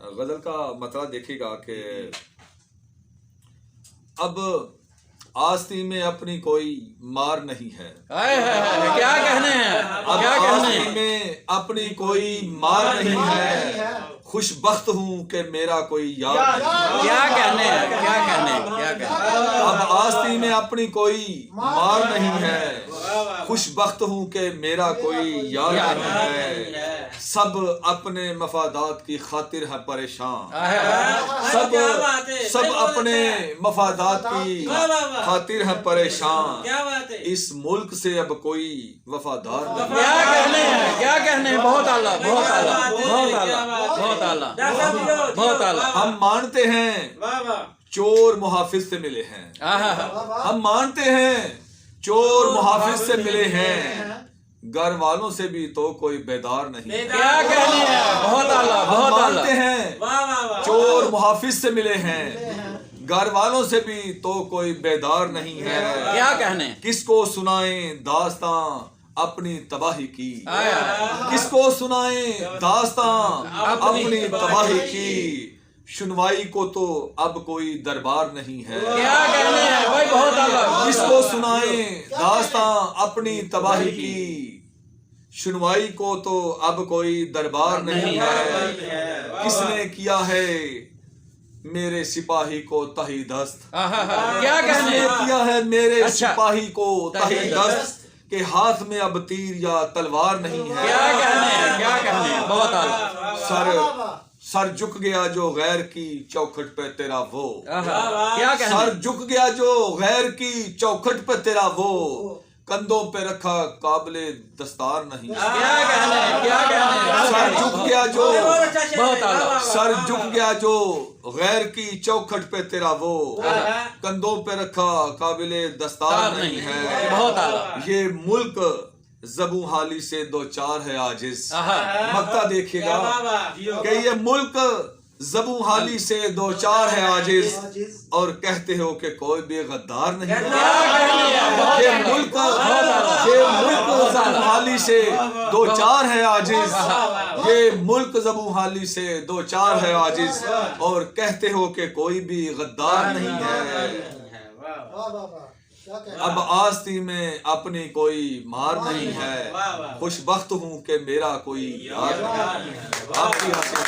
غزل کا مطلب دیکھیے گا کہ اب آستی میں اپنی کوئی مار نہیں ہے. کیا کہنے ہیں، اب آستی میں اپنی کوئی مار نہیں ہے، خوش بخت ہوں کہ میرا کوئی یار نہیں. کیا کہنے ہیں، کیا کہنے ہیں، کیا کہنے ہیں. اب آستی میں اپنی کوئی مار نہیں ہے، خوش بخت ہوں کہ میرا کوئی یار نہیں ہے. سب اپنے مفادات کی خاطر ہے پریشان، سب اپنے مفادات کی خاطر ہے پریشان. اس ملک سے اب کوئی وفادار نہیں. کیا کہنے ہیں، کیا کہنے ہیں. بہت اعلیٰ، بہت اعلیٰ، بہت اعلیٰ، بہت اعلیٰ، بہت اعلیٰ. ہم مانتے ہیں چور محافظ سے ملے ہیں، ہم مانتے ہیں چور محافظ سے ملے ہیں، گھر والوں سے بھی تو کوئی بیدار نہیں. کیا کہنے ہیں. بہت اعلیٰ، ہم بہت اعلیٰ. مانتے ہیں چور محافظ سے ملے ہیں، گھر والوں سے بھی تو کوئی بیدار نہیں ہے. کیا کہنے ہیں. کس کو سنائیں داستاں اپنی تباہی کی، کس کو سنائیں داستاں اپنی تباہی کی، سنوائی کو تو اب کوئی دربار نہیں ہے. کیا کہنے ہیں بھائی. بہت اعلیٰ. کس کو سنائیں داستاں اپنی تباہی کی، سنوائی کو تو اب کوئی دربار نہیں ہے. کس نے کیا ہے میرے سپاہی کو تہی دست، کیا کس کہنے نے ہیں. کیا ہے میرے اچھا. سپاہی کو تہی دست، کہ ہاتھ میں اب تیر یا تلوار نہیں ہے. کیا کہنے ہیں، کیا کہنے ہیں. بہت اعلیٰ. سر جھک گیا جو غیر کی چوکھٹ پہ تیرا وہ، کیا کہنے سر ہیں. جھک گیا جو غیر کی چوکھٹ پہ تیرا وہ، کندھوں پہ رکھا قابل دستار نہیں. کیا کہنے ہیں، کیا کہنے ہیں. سر جھک گیا جو بہت اعلیٰ. سر جھک گیا جو غیر کی چوکھٹ پہ تیرا وہ، کندھوں پہ رکھا قابل دستار نہیں ہے. بہت اعلیٰ. یہ ملک زبوں حالی سے دو چار ہے عاجز. مقطع دیکھیے گا کہ یہ ملک زبوں حالی سے دو چار ہے عاجز، اور کہتے ہو کہ کوئی بھی غدار نہیں. یہ ملک زبوں حالی سے دو چار ہے عاجز، یہ ملک زبوں حالی سے دو چار ہے عاجز، اور کہتے ہو کہ کوئی بھی غدار نہیں ہے. اب آستی میں اپنی کوئی مار نہیں ہے، خوش بخت ہوں کہ میرا کوئی یار نہیں ہے. آپ کی حسین